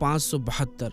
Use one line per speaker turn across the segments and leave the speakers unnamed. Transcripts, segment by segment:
572।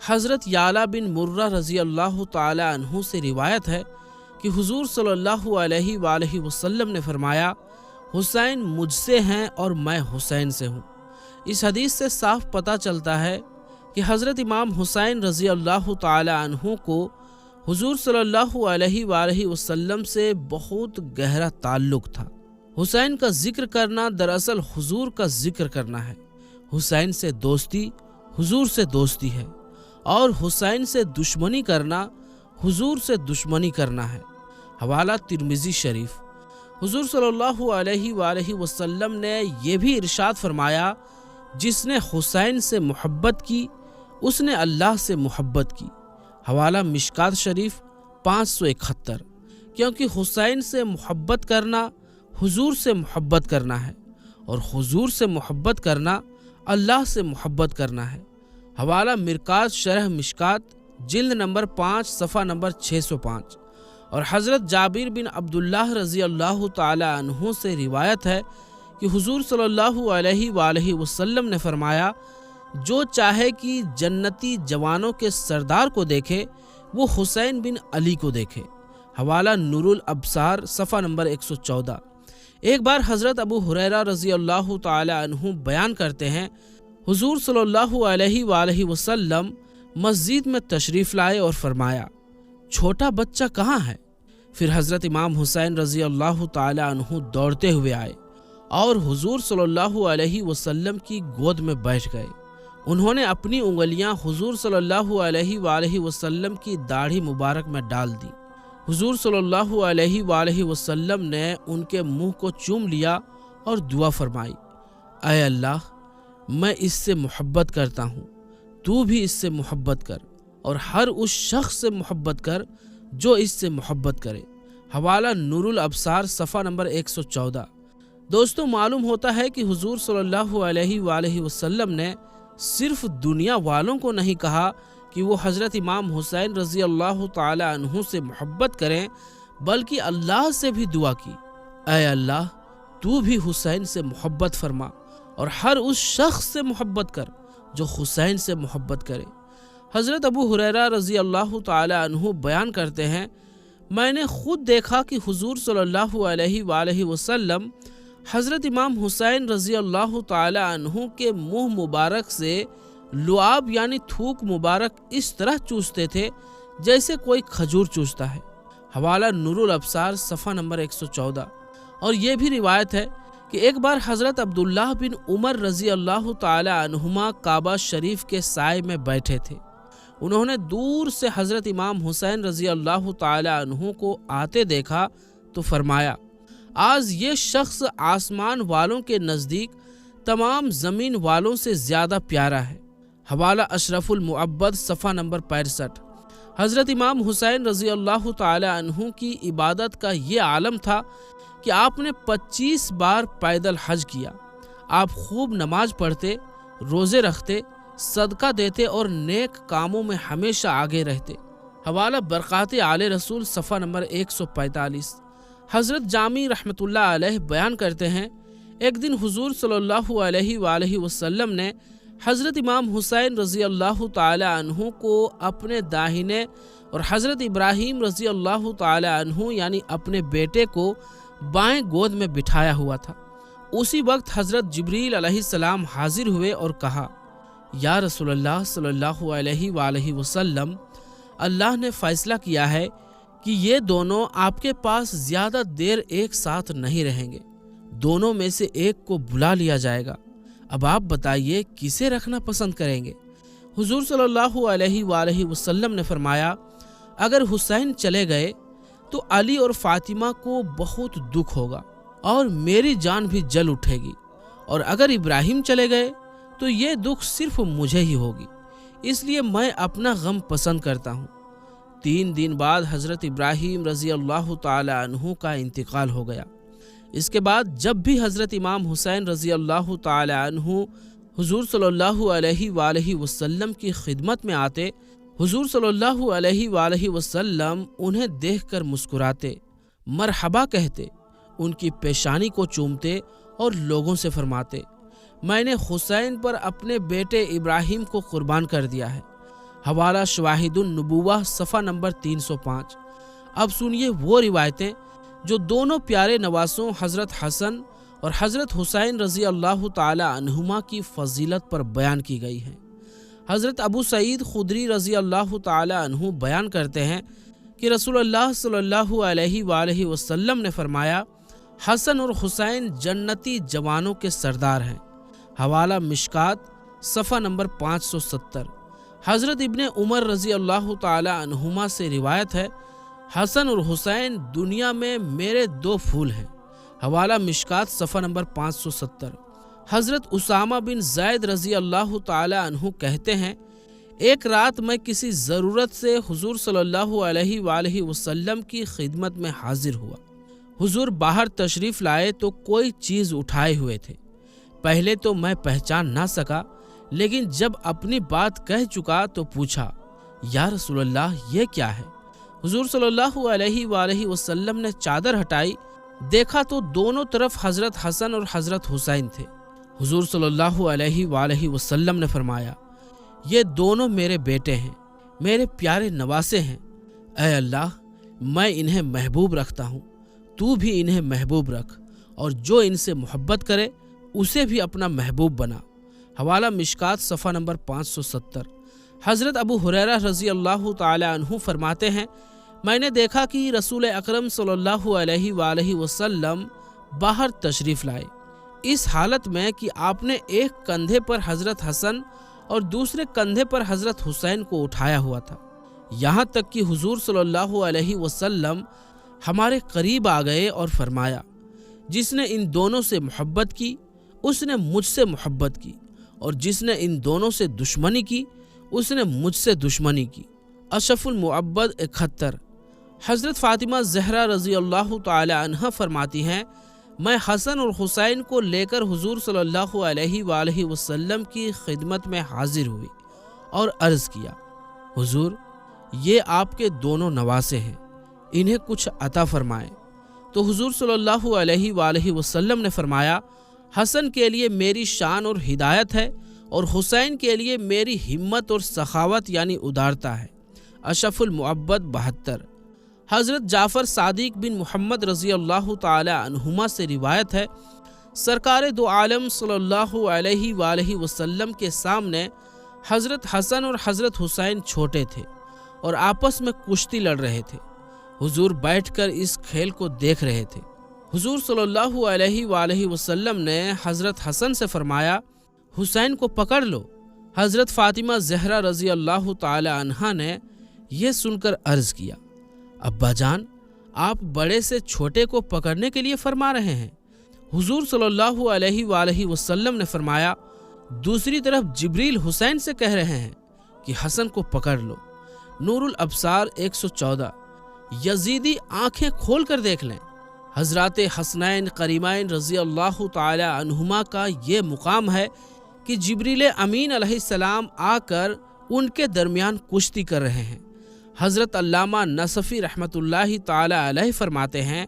حضرت یعلا بن مرہ رضی اللہ تعالی عنہ سے روایت ہے کہ حضور صلی اللہ علیہ وآلہ وسلم نے فرمایا، حسین مجھ سے ہیں اور میں حسین سے ہوں۔ اس حدیث سے صاف پتہ چلتا ہے کہ حضرت امام حسین رضی اللہ تعالی عنہ کو حضور صلی اللہ علیہ وآلہ وسلم سے بہت گہرا تعلق تھا۔ حسین کا ذکر کرنا دراصل حضور کا ذکر کرنا ہے۔ حسین سے دوستی حضور سے دوستی ہے، اور حسین سے دشمنی کرنا حضور سے دشمنی کرنا ہے۔ حوالہ ترمذی شریف۔ حضور صلی اللہ علیہ وآلہ وسلم نے یہ بھی ارشاد فرمایا، جس نے حسین سے محبت کی اس نے اللہ سے محبت کی۔ حوالہ مشکات شریف 571۔ کیونکہ حسین سے محبت کرنا حضور سے محبت کرنا ہے، اور حضور سے محبت کرنا اللہ سے محبت کرنا ہے۔ حوالہ مرکات شرح مشکات جلد نمبر 5 صفحہ نمبر 605۔ اور حضرت جابر بن عبداللہ رضی اللہ تعالی عنہ سے روایت ہے کہ حضور صلی اللہ علیہ وآلہ وسلم نے فرمایا، جو چاہے کہ جنتی جوانوں کے سردار کو دیکھے وہ حسین بن علی کو دیکھے۔ حوالہ نور الابصار صفحہ نمبر 114۔ ایک بار حضرت ابو ہریرہ رضی اللہ تعالی عنہ بیان کرتے ہیں، حضور صلی اللہ علیہ وآلہ وسلم مسجد میں تشریف لائے اور فرمایا، چھوٹا بچہ کہاں ہے؟ پھر حضرت امام حسین رضی اللہ تعالی عنہ دوڑتے ہوئے آئے اور حضور صلی اللہ علیہ وسلم کی گود میں بیٹھ گئے۔ انہوں نے اپنی انگلیاں حضور صلی اللہ علیہ وآلہ وسلم کی داڑھی مبارک میں ڈال دی۔ حضور صلی اللہ علیہ وآلہ وسلم نے ان کے منہ کو چوم لیا اور دعا فرمائی، اے اللہ، میں اس سے محبت کرتا ہوں، تو بھی اس سے محبت کر، اور ہر اس شخص سے محبت کر جو اس سے محبت کرے۔ حوالہ نور الابصار صفحہ نمبر 114۔ دوستو، معلوم ہوتا ہے کہ حضور صلی اللہ علیہ وآلہ وسلم نے صرف دنیا والوں کو نہیں کہا کہ وہ حضرت امام حسین رضی اللہ تعالی عنہ سے محبت کریں، بلکہ اللہ سے بھی دعا کی، اے اللہ، تو بھی حسین سے محبت فرما اور ہر اس شخص سے محبت کر جو حسین سے محبت کرے۔ حضرت ابو ہریرہ رضی اللہ تعالی عنہ بیان کرتے ہیں، میں نے خود دیکھا کہ حضور صلی اللہ علیہ وآلہ وسلم حضرت امام حسین رضی اللہ تعالی عنہ کے منہ مبارک سے لعاب یعنی تھوک مبارک اس طرح چوستے تھے جیسے کوئی کھجور چوستا ہے۔ حوالہ نور الابصار صفحہ نمبر 114۔ اور یہ بھی روایت ہے کہ ایک بار حضرت عبداللہ بن عمر رضی اللہ تعالی عنہما کعبہ شریف کے سائے میں بیٹھے تھے۔ انہوں نے دور سے حضرت امام حسین رضی اللہ تعالی عنہ کو آتے دیکھا تو فرمایا، آج یہ شخص آسمان والوں کے نزدیک تمام زمین والوں سے زیادہ پیارا ہے۔ حوالہ اشرف المعبد صفحہ نمبر 65۔ حضرت امام حسین رضی اللہ تعالی عنہ کی عبادت کا یہ عالم تھا کہ آپ نے 25 بار پیدل حج کیا۔ آپ خوب نماز پڑھتے، روزے رکھتے، صدقہ دیتے اور نیک کاموں میں ہمیشہ آگے رہتے۔ حوالہ برکات آل رسول صفحہ نمبر 145۔ حضرت جامی رحمۃ اللہ علیہ بیان کرتے ہیں، ایک دن حضور صلی اللہ علیہ وآلہ وسلم نے حضرت امام حسین رضی اللہ تعالی عنہ کو اپنے داہنے اور حضرت ابراہیم رضی اللہ تعالی عنہ یعنی اپنے بیٹے کو بائیں گود میں بٹھایا ہوا تھا۔ اسی وقت حضرت جبریل علیہ السلام حاضر ہوئے اور کہا، یا رسول اللہ صلی اللہ علیہ وآلہ وسلم، اللہ نے فیصلہ کیا ہے کہ یہ دونوں آپ کے پاس زیادہ دیر ایک ساتھ نہیں رہیں گے، دونوں میں سے ایک کو بلا لیا جائے گا۔ اب آپ بتائیے کسے رکھنا پسند کریں گے؟ حضور صلی اللہ علیہ وآلہ وسلم نے فرمایا، اگر حسین چلے گئے تو علی اور فاطمہ کو بہت دکھ ہوگا اور میری جان بھی جل اٹھے گی، اور اگر ابراہیم چلے گئے تو یہ دکھ صرف مجھے ہی ہوگی، اس لیے میں اپنا غم پسند کرتا ہوں۔ 3 دن بعد حضرت ابراہیم رضی اللہ تعالی عنہ کا انتقال ہو گیا۔ اس کے بعد جب بھی حضرت امام حسین رضی اللہ تعالی عنہ حضور صلی اللہ علیہ وآلہ وسلم کی خدمت میں آتے، حضور صلی اللہ علیہ وآلہ وسلم انہیں دیکھ کر مسکراتے، مرحبا کہتے، ان کی پیشانی کو چومتے اور لوگوں سے فرماتے، میں نے حسین پر اپنے بیٹے ابراہیم کو قربان کر دیا ہے۔ حوالہ شواہد النبوہ صفحہ نمبر 305۔ اب سنیے وہ روایتیں جو دونوں پیارے نواسوں حضرت حسن اور حضرت حسین رضی اللہ تعالی عنہما کی فضیلت پر بیان کی گئی ہیں۔ حضرت ابو سعید خدری رضی اللہ تعالی عنہ بیان کرتے ہیں کہ رسول اللہ صلی اللہ علیہ وآلہ وسلم نے فرمایا، حسن اور حسین جنتی جوانوں کے سردار ہیں۔ حوالہ مشکات صفحہ نمبر 570۔ حضرت ابن عمر رضی اللہ تعالی عنہما سے روایت ہے، حسن اور حسین دنیا میں میرے دو پھول ہیں۔ حوالہ مشکات صفحہ نمبر 570۔ حضرت اسامہ بن زید رضی اللہ تعالی عنہ کہتے ہیں، ایک رات میں کسی ضرورت سے حضور صلی اللہ علیہ وآلہ وسلم کی خدمت میں حاضر ہوا۔ حضور باہر تشریف لائے تو کوئی چیز اٹھائے ہوئے تھے۔ پہلے تو میں پہچان نہ سکا، لیکن جب اپنی بات کہہ چکا تو پوچھا، یا رسول اللہ یہ کیا ہے؟ حضور صلی اللہ علیہ وآلہ وسلم نے چادر ہٹائی، دیکھا تو دونوں طرف حضرت حسن اور حضرت حسین تھے۔ حضور صلی اللہ علیہ وآلہ وسلم نے فرمایا، یہ دونوں میرے بیٹے ہیں، میرے پیارے نواسے ہیں۔ اے اللہ، میں انہیں محبوب رکھتا ہوں، تو بھی انہیں محبوب رکھ، اور جو ان سے محبت کرے اسے بھی اپنا محبوب بنا۔ حوالہ مشکات صفحہ نمبر 570۔ حضرت ابو ہریرہ رضی اللہ تعالی عنہ فرماتے ہیں، میں نے دیکھا کہ رسول اکرم صلی اللہ علیہ وآلہ وسلم باہر تشریف لائے، اس حالت میں کہ آپ نے ایک کندھے پر حضرت حسن اور دوسرے کندھے پر حضرت حسین کو اٹھایا ہوا تھا، یہاں تک کہ حضور صلی اللہ علیہ وسلم ہمارے قریب آ گئے اور فرمایا، جس نے ان دونوں سے محبت کی اس نے مجھ سے محبت کی، اور جس نے ان دونوں سے دشمنی کی اس نے مجھ سے دشمنی کی۔ اشرف المعبد 71۔ حضرت فاطمہ زہرا رضی اللہ تعالی عنہ فرماتی ہیں، میں حسن اور حسین کو لے کر حضور صلی اللہ علیہ وآلہ وسلم کی خدمت میں حاضر ہوئی اور عرض کیا، حضور یہ آپ کے دونوں نواسے ہیں، انہیں کچھ عطا فرمائیں۔ تو حضور صلی اللہ علیہ وآلہ وسلم نے فرمایا، حسن کے لیے میری شان اور ہدایت ہے، اور حسین کے لیے میری ہمت اور سخاوت یعنی ادارتا ہے۔ اشرف المعبد 72۔ حضرت جعفر صادق بن محمد رضی اللہ تعالی عنہما سے روایت ہے، سرکار دو عالم صلی اللہ علیہ وآلہ وسلم کے سامنے حضرت حسن اور حضرت حسین چھوٹے تھے اور آپس میں کشتی لڑ رہے تھے۔ حضور بیٹھ کر اس کھیل کو دیکھ رہے تھے۔ حضور صلی اللہ علیہ وآلہ وسلم نے حضرت حسن سے فرمایا، حسین کو پکڑ لو۔ حضرت فاطمہ زہرا رضی اللہ تعالی عنہا نے یہ سن کر عرض کیا، ابا جان، آپ بڑے سے چھوٹے کو پکڑنے کے لیے فرما رہے ہیں؟ حضور صلی اللہ علیہ وآلہ وسلم نے فرمایا، دوسری طرف جبریل حسین سے کہہ رہے ہیں کہ حسن کو پکڑ لو۔ نور الابصار 114۔ یزیدی آنکھیں کھول کر دیکھ لیں، حضرات حسنین قریمین رضی اللہ تعالی عنہما کا یہ مقام ہے کہ جبریل امین علیہ السلام آ کر ان کے درمیان کشتی کر رہے ہیں۔ حضرت علامہ نصفی رحمۃ اللہ تعالی علیہ فرماتے ہیں،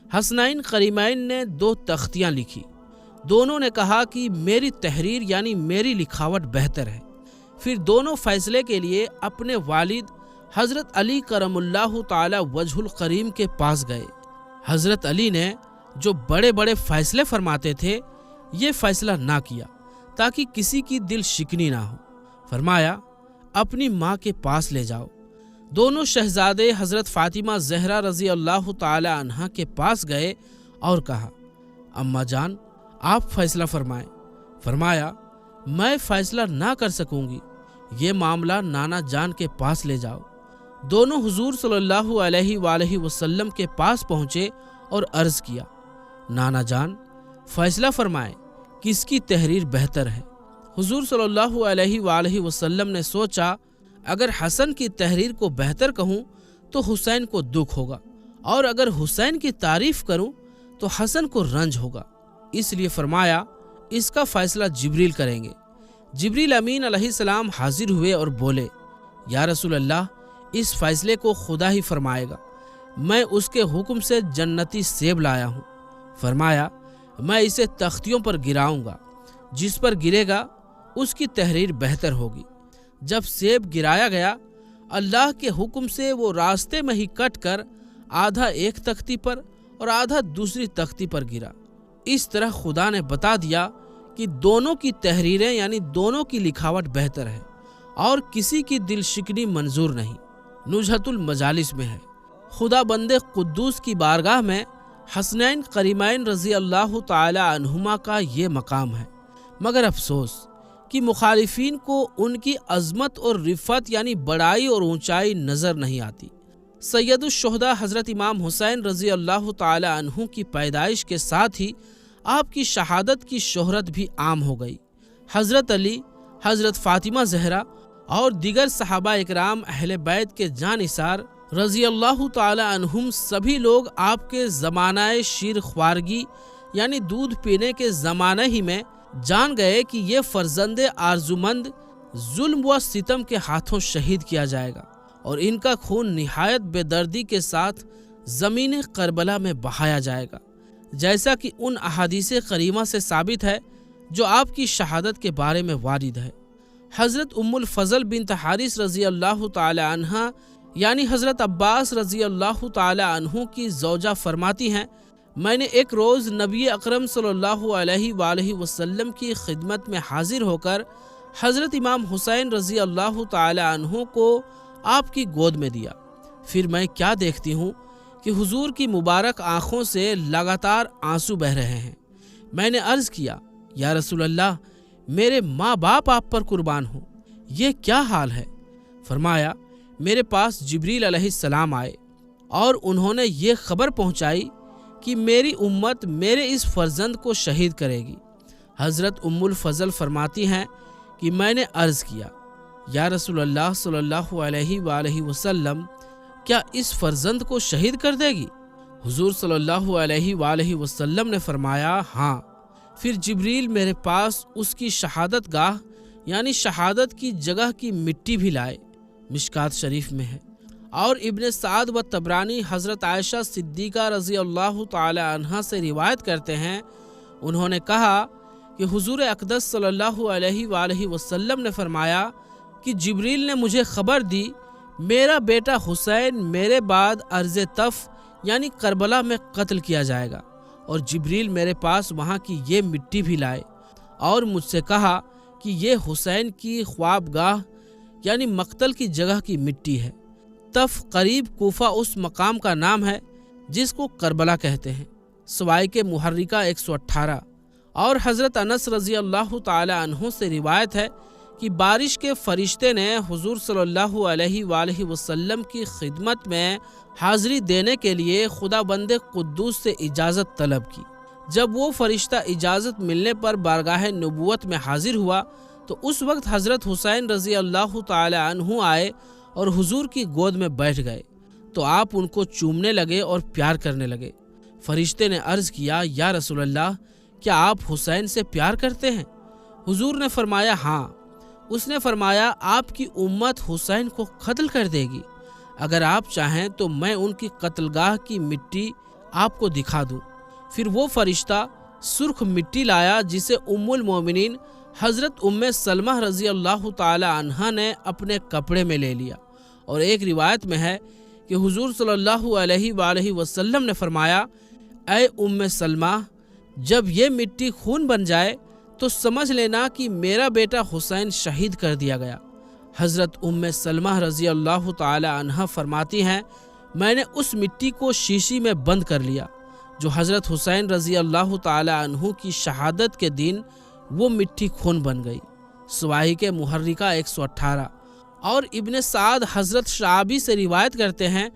حسنین قریمین نے 2 تختیاں لکھی، دونوں نے کہا کہ میری تحریر یعنی میری لکھاوٹ بہتر ہے۔ پھر دونوں فیصلے کے لیے اپنے والد حضرت علی کرم اللہ تعالی وجہ الکریم کے پاس گئے۔ حضرت علی نے جو بڑے بڑے فیصلے فرماتے تھے، یہ فیصلہ نہ کیا تاکہ کسی کی دل شکنی نہ ہو۔ فرمایا، اپنی ماں کے پاس لے جاؤ۔ دونوں شہزادے حضرت فاطمہ زہرا رضی اللہ تعالی عنہا کے پاس گئے اور کہا، اماں جان آپ فیصلہ فرمائیں۔ فرمایا، میں فیصلہ نہ کر سکوں گی، یہ معاملہ نانا جان کے پاس لے جاؤ۔ دونوں حضور صلی اللہ علیہ وآلہ وسلم کے پاس پہنچے اور عرض کیا، نانا جان فیصلہ فرمائیں، کس کی تحریر بہتر ہے؟ حضور صلی اللہ علیہ وآلہ وسلم نے سوچا، اگر حسن کی تحریر کو بہتر کہوں تو حسین کو دکھ ہوگا، اور اگر حسین کی تعریف کروں تو حسن کو رنج ہوگا، اس لیے فرمایا اس کا فیصلہ جبریل کریں گے۔ جبریل امین علیہ السلام حاضر ہوئے اور بولے، یا رسول اللہ، اس فیصلے کو خدا ہی فرمائے گا، میں اس کے حکم سے جنتی سیب لایا ہوں۔ فرمایا، میں اسے تختیوں پر گراؤں گا، جس پر گرے گا اس کی تحریر بہتر ہوگی۔ جب سیب گرایا گیا، اللہ کے حکم سے وہ راستے میں ہی کٹ کر آدھا ایک تختی پر اور آدھا دوسری تختی پر گرا۔ اس طرح خدا نے بتا دیا کہ دونوں کی تحریریں یعنی دونوں کی لکھاوٹ بہتر ہے اور کسی کی دل شکنی منظور نہیں۔ نزہۃ المجالس میں ہے، خدا بند قدوس کی بارگاہ میں حسنین کریمین رضی اللہ تعالی عنہما کا یہ مقام ہے، مگر افسوس کہ مخالفین کو ان کی عظمت اور رفعت یعنی بڑائی اور اونچائی نظر نہیں آتی۔ سید الشہداء حضرت امام حسین رضی اللہ تعالی عنہ کی پیدائش کے ساتھ ہی آپ کی شہادت کی شہرت بھی عام ہو گئی۔ حضرت علی، حضرت فاطمہ زہرا اور دیگر صحابہ اکرام اہل بیت کے جانثار رضی اللہ تعالی عنہم سبھی لوگ آپ کے زمانہ شیر خوارگی یعنی دودھ پینے کے زمانے ہی میں جان گئے کہ یہ فرزند آرزومند ظلم و ستم کے ہاتھوں شہید کیا جائے گا اور ان کا خون نہایت بے دردی کے ساتھ زمین کربلا میں بہایا جائے گا، جیسا کہ ان احادیث کریمہ سے ثابت ہے جو آپ کی شہادت کے بارے میں وارد ہے۔ حضرت ام الفضل بنت حارث رضی اللہ تعالی عنہا یعنی حضرت عباس رضی اللہ تعالی عنہ کی زوجہ فرماتی ہیں، میں نے ایک روز نبی اکرم صلی اللہ علیہ وآلہ وسلم کی خدمت میں حاضر ہو کر حضرت امام حسین رضی اللہ تعالی عنہ کو آپ کی گود میں دیا۔ پھر میں کیا دیکھتی ہوں کہ حضور کی مبارک آنکھوں سے لگاتار آنسو بہہ رہے ہیں۔ میں نے عرض کیا، یا رسول اللہ، میرے ماں باپ آپ پر قربان ہوں، یہ کیا حال ہے؟ فرمایا، میرے پاس جبریل علیہ السلام آئے اور انہوں نے یہ خبر پہنچائی کہ میری امت میرے اس فرزند کو شہید کرے گی۔ حضرت ام الفضل فرماتی ہیں کہ میں نے عرض کیا، یا رسول اللہ صلی اللہ علیہ وآلہ وسلم، کیا اس فرزند کو شہید کر دے گی؟ حضور صلی اللہ علیہ وآلہ وسلم نے فرمایا، ہاں۔ پھر جبریل میرے پاس اس کی شہادت گاہ یعنی شہادت کی جگہ کی مٹی بھی لائے، مشکات شریف میں ہے۔ اور ابن سعد و طبرانی حضرت عائشہ صدیقہ رضی اللہ تعالی عنہا سے روایت کرتے ہیں، انہوں نے کہا کہ حضور اقدس صلی اللہ علیہ وآلہ وسلم نے فرمایا کہ جبریل نے مجھے خبر دی میرا بیٹا حسین میرے بعد ارض طف یعنی کربلا میں قتل کیا جائے گا، اور جبریل میرے پاس وہاں کی یہ مٹی بھی لائے اور مجھ سے کہا کہ یہ حسین کی خوابگاہ یعنی مقتل کی جگہ کی مٹی ہے۔ طف قریب کوفہ اس مقام کا نام ہے جس کو کربلا کہتے ہیں۔ سوائے کے محرکہ 118۔ اور حضرت انس رضی اللہ تعالی عنہ سے روایت ہے کہ بارش کے فرشتے نے حضور صلی اللہ علیہ وآلہ وسلم کی خدمت میں حاضری دینے کے لیے خدا بند قدوس سے اجازت طلب کی۔ جب وہ فرشتہ اجازت ملنے پر بارگاہ نبوت میں حاضر ہوا تو اس وقت حضرت حسین رضی اللہ تعالی عنہ آئے اور حضور کی گود میں بیٹھ گئے تو آپ ان کو چومنے لگے اور پیار کرنے لگے۔ فرشتے نے عرض کیا، یا رسول اللہ، کیا آپ حسین سے پیار کرتے ہیں؟ حضور نے فرمایا، ہاں۔ اس نے فرمایا، آپ کی امت حسین کو قتل کر دے گی، اگر آپ چاہیں تو میں ان کی قتل گاہ کی مٹی آپ کو دکھا دوں۔ پھر وہ فرشتہ سرخ مٹی لایا جسے ام المومنین حضرت ام سلمہ رضی اللہ تعالی عنہا نے اپنے کپڑے میں لے لیا، اور ایک روایت میں ہے کہ حضور صلی اللہ علیہ وآلہ وسلم نے فرمایا، اے ام سلمہ، جب یہ مٹی خون بن جائے تو سمجھ لینا کہ میرا بیٹا حسین شہید کر دیا گیا۔ حضرت ام سلمہ رضی اللہ تعالی عنہا فرماتی ہیں، میں نے اس مٹی کو شیشی میں بند کر لیا جو حضرت حسین رضی اللہ تعالی عنہ کی شہادت کے دن وہ مٹی خون بن گئی۔ سواہی کے محرکہ 118۔ اور ابن سعد حضرت شعبی سے روایت کرتے ہیں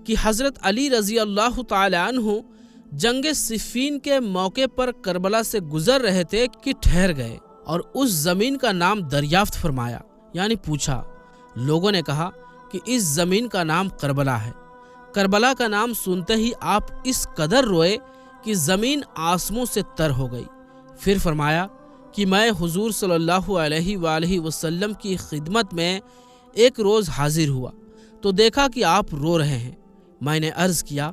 کہ حضرت علی رضی اللہ تعالی عنہ جنگ صفین کے موقع پر کربلا سے گزر رہے تھے کہ ٹھہر گئے اور اس زمین کا نام دریافت فرمایا، یعنی پوچھا۔ لوگوں نے کہا کہ اس زمین کا نام کربلا ہے۔ کربلا کا نام سنتے ہی آپ اس قدر روئے کہ زمین آسموں سے تر ہو گئی۔ پھر فرمایا کہ میں حضور صلی اللہ علیہ وآلہ وسلم کی خدمت میں ایک روز حاضر ہوا تو دیکھا کہ آپ رو رہے ہیں۔ میں نے عرض کیا،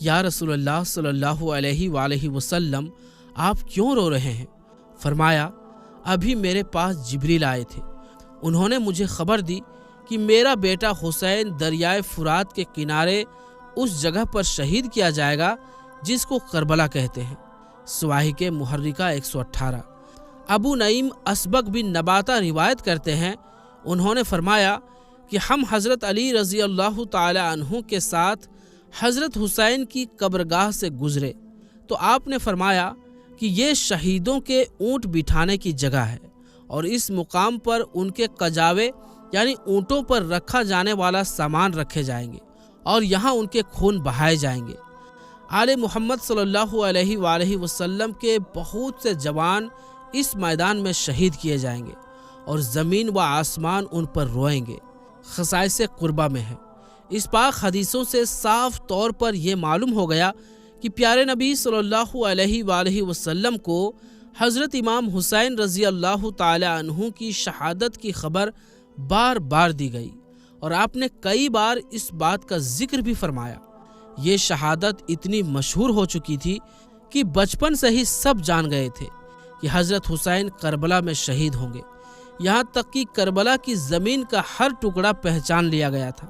یا رسول اللہ صلی اللہ علیہ وآلہ وسلم، آپ کیوں رو رہے ہیں؟ فرمایا، ابھی میرے پاس جبریل آئے تھے انہوں نے مجھے خبر دی کہ میرا بیٹا حسین دریائے فرات کے کنارے اس جگہ پر شہید کیا جائے گا جس کو کربلا کہتے ہیں۔ صواحق محرکہ 118۔ ابو نعیم اسبق بن نباتہ روایت کرتے ہیں، انہوں نے فرمایا کہ ہم حضرت علی رضی اللہ تعالی عنہ کے ساتھ حضرت حسین کی قبرگاہ سے گزرے تو آپ نے فرمایا کہ یہ شہیدوں کے اونٹ بٹھانے کی جگہ ہے اور اس مقام پر ان کے قجاوے یعنی اونٹوں پر رکھا جانے والا سامان رکھے جائیں گے اور یہاں ان کے خون بہائے جائیں گے۔ آل محمد صلی اللہ علیہ وآلہ وسلم کے بہت سے جوان اس میدان میں شہید کیے جائیں گے اور زمین و آسمان ان پر روئیں گے۔ خصائص قربہ میں ہے۔ اس پاک حدیثوں سے صاف طور پر یہ معلوم ہو گیا کہ پیارے نبی صلی اللہ علیہ وآلہ وسلم کو حضرت امام حسین رضی اللہ تعالی عنہ کی شہادت کی خبر بار بار دی گئی اور آپ نے کئی بار اس بات کا ذکر بھی فرمایا۔ یہ شہادت اتنی مشہور ہو چکی تھی کہ بچپن سے ہی سب جان گئے تھے کہ حضرت حسین کربلا میں شہید ہوں گے، یہاں تک کہ کربلا کی زمین کا ہر ٹکڑا پہچان لیا گیا تھا۔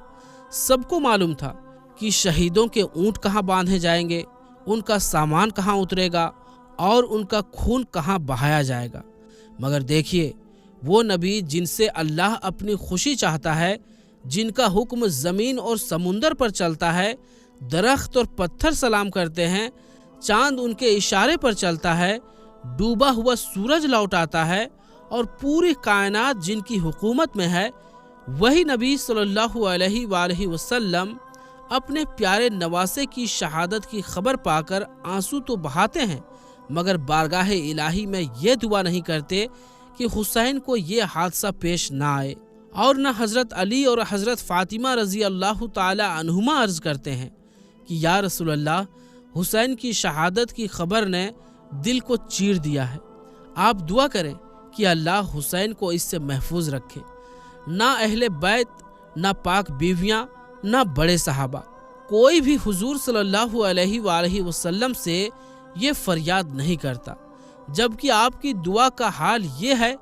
سب کو معلوم تھا کہ شہیدوں کے اونٹ کہاں باندھے جائیں گے، ان کا سامان کہاں اترے گا اور ان کا خون کہاں بہایا جائے گا۔ مگر دیکھیے، وہ نبی جن سے اللہ اپنی خوشی چاہتا ہے، جن کا حکم زمین اور سمندر پر چلتا ہے، درخت اور پتھر سلام کرتے ہیں، چاند ان کے اشارے پر چلتا ہے، ڈوبا ہوا سورج لوٹاتا ہے اور پوری کائنات جن کی حکومت میں ہے، وہی نبی صلی اللہ علیہ وآلہ وسلم اپنے پیارے نواسے کی شہادت کی خبر پا کر آنسو تو بہاتے ہیں مگر بارگاہ الہی میں یہ دعا نہیں کرتے کہ حسین کو یہ حادثہ پیش نہ آئے، اور نہ حضرت علی اور حضرت فاطمہ رضی اللہ تعالی عنہما عرض کرتے ہیں کہ یا رسول اللہ، حسین کی شہادت کی خبر نے دل کو چیر دیا ہے، آپ دعا کریں کہ اللہ حسین کو اس سے محفوظ رکھے۔ نہ اہل بیت، نہ پاک بیویاں، نہ بڑے صحابہ، کوئی بھی حضور صلی اللہ علیہ وآلہ وسلم سے یہ فریاد نہیں کرتا، جبکہ آپ کی دعا کا حال یہ ہے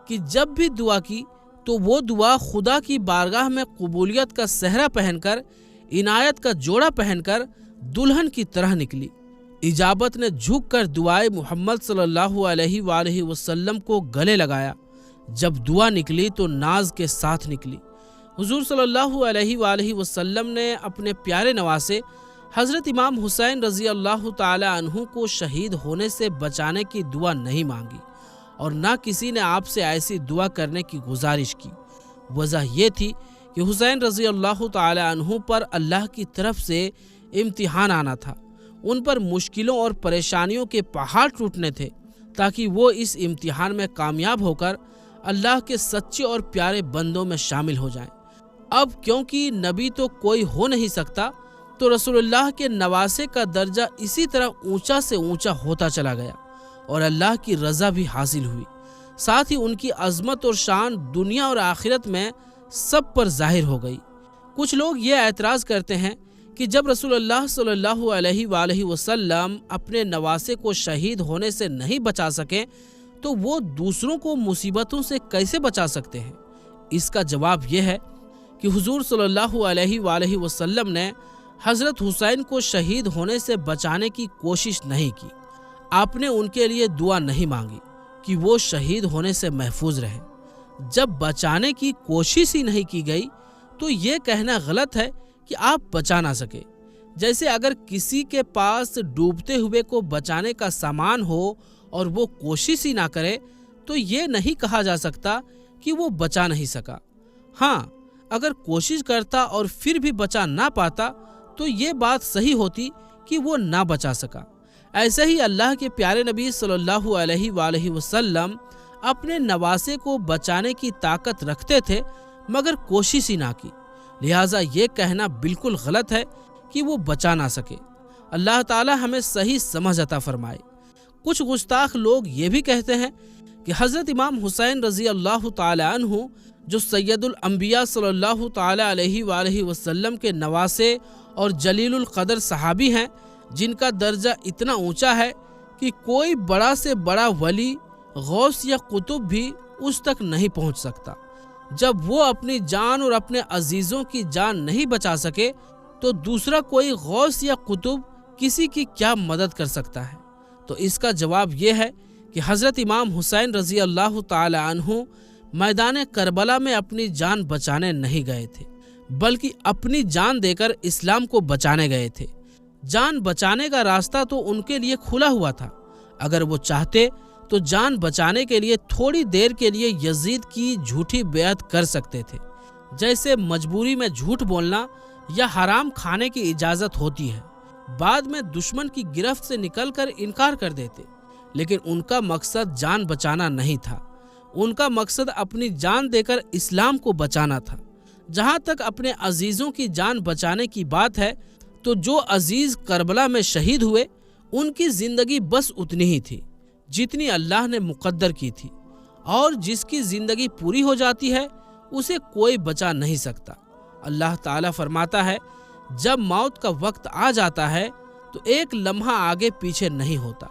کہ جب بھی دعا کی تو وہ دعا خدا کی بارگاہ میں قبولیت کا صحرا پہن کر، عنایت کا جوڑا پہن کر دلہن کی طرح نکلی۔ اجابت نے جھک کر دعائے محمد صلی اللہ علیہ وآلہ وسلم کو گلے لگایا۔ جب دعا نکلی تو ناز کے ساتھ نکلی۔ حضور صلی اللہ علیہ وآلہ وسلم نے اپنے پیارے نواسے حضرت امام حسین رضی اللہ تعالی عنہ کو شہید ہونے سے بچانے کی دعا نہیں مانگی اور نہ کسی نے آپ سے ایسی دعا کرنے کی گزارش کی۔ وجہ یہ تھی کہ حسین رضی اللہ تعالی عنہ پر اللہ کی طرف سے امتحان آنا تھا، ان پر مشکلوں اور پریشانیوں کے پہاڑ ٹوٹنے تھے تاکہ وہ اس امتحان میں کامیاب ہو کر اللہ کے سچے اور پیارے بندوں میں شامل ہو جائیں۔ اب کیونکہ نبی تو کوئی ہو نہیں سکتا، تو رسول اللہ کے نواسے کا درجہ اسی طرح اونچا سے اونچا ہوتا چلا گیا اور اللہ کی رضا بھی حاصل ہوئی، ساتھ ہی ان کی عظمت اور شان دنیا اور آخرت میں سب پر ظاہر ہو گئی۔ کچھ لوگ یہ اعتراض کرتے ہیں کہ جب رسول اللہ صلی اللہ علیہ وآلہ وسلم اپنے نواسے کو شہید ہونے سے نہیں بچا سکے تو وہ دوسروں کو مصیبتوں سے کیسے بچا سکتے ہیں؟ اس کا جواب یہ ہے کہ حضور صلی اللہ علیہ وآلہ وسلم نے حضرت حسین کو شہید ہونے سے بچانے کی کوشش نہیں کی، آپ نے ان کے لیے دعا نہیں مانگی کہ وہ شہید ہونے سے محفوظ رہیں۔ جب بچانے کی کوشش ہی نہیں کی گئی تو یہ کہنا غلط ہے کہ آپ بچا نہ سکے۔ جیسے اگر کسی کے پاس ڈوبتے ہوئے کو بچانے کا سامان ہو اور وہ کوشش ہی نہ کرے تو یہ نہیں کہا جا سکتا کہ وہ بچا نہیں سکا۔ ہاں، اگر کوشش کرتا اور پھر بھی بچا نہ پاتا تو یہ بات صحیح ہوتی کہ وہ نہ بچا سکا۔ ایسے ہی اللہ کے پیارے نبی صلی اللہ علیہ وآلہ وسلم اپنے نواسے کو بچانے کی طاقت رکھتے تھے مگر کوشش ہی نہ کی، لہٰذا یہ کہنا بالکل غلط ہے کہ وہ بچا نہ سکے۔ اللہ تعالی ہمیں صحیح سمجھ عطا فرمائے۔ کچھ گستاخ لوگ یہ بھی کہتے ہیں کہ حضرت امام حسین رضی اللہ تعالی عنہ جو سید الانبیاء صلی اللہ تعالی علیہ وآلہ وسلم کے نواسے اور جلیل القدر صحابی ہیں، جن کا درجہ اتنا اونچا ہے کہ کوئی بڑا سے بڑا ولی، غوث یا قطب بھی اس تک نہیں پہنچ سکتا، جب وہ اپنی جان اور اپنے عزیزوں کی جان نہیں بچا سکے تو دوسرا کوئی غوث یا قطب کسی کی کیا مدد کر سکتا ہے؟ تو اس کا جواب یہ ہے کہ حضرت امام حسین رضی اللہ تعالی عنہ میدان کربلا میں اپنی جان بچانے نہیں گئے تھے، بلکہ اپنی جان دے کر اسلام کو بچانے گئے تھے۔ جان بچانے کا راستہ تو ان کے لیے کھلا ہوا تھا۔ اگر وہ چاہتے تو جان بچانے کے لیے تھوڑی دیر کے لیے یزید کی جھوٹی بیعت کر سکتے تھے، جیسے مجبوری میں جھوٹ بولنا یا حرام کھانے کی اجازت ہوتی ہے۔ بعد میں دشمن کی گرفت سے نکل کر انکار کر دیتے، لیکن ان کا مقصد جان بچانا نہیں تھا۔ ان کا مقصد اپنی جان دے کر اسلام کو بچانا تھا۔ جہاں تک اپنے عزیزوں کی جان بچانے کی بات ہے تو جو عزیز کربلا میں شہید ہوئے ان کی زندگی بس اتنی ہی تھی جتنی اللہ نے مقدر کی تھی، اور جس کی زندگی پوری ہو جاتی ہے اسے کوئی بچا نہیں سکتا۔ اللہ تعالیٰ فرماتا ہے، جب موت کا وقت آ جاتا ہے تو ایک لمحہ آگے پیچھے نہیں ہوتا۔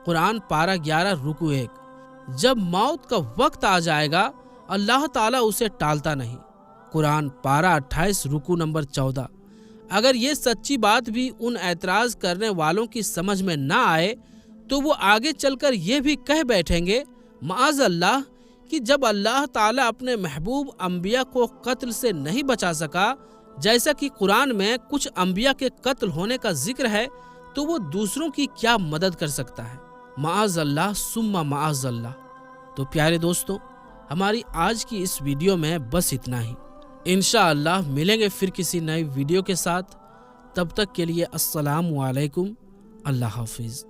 قرآن پارہ 11 رکو 1۔ جب موت کا وقت آ جائے گا اللہ تعالیٰ اسے ٹالتا نہیں۔ قرآن پارہ 28 رکو نمبر 14۔ اگر یہ سچی بات بھی ان اعتراض کرنے والوں کی سمجھ میں نہ آئے تو وہ آگے چل کر یہ بھی کہہ بیٹھیں گے معاذ اللہ کہ جب اللہ تعالیٰ اپنے محبوب انبیاء کو قتل سے نہیں بچا سکا، جیسا کہ قرآن میں کچھ انبیاء کے قتل ہونے کا ذکر ہے، تو وہ دوسروں کی کیا مدد کر سکتا ہے؟ معاذ اللہ ثم معاذ اللہ۔ تو پیارے دوستوں، ہماری آج کی اس ویڈیو میں بس اتنا ہی۔ انشاءاللہ ملیں گے پھر کسی نئی ویڈیو کے ساتھ۔ تب تک کے لیے السلام علیکم، اللہ حافظ۔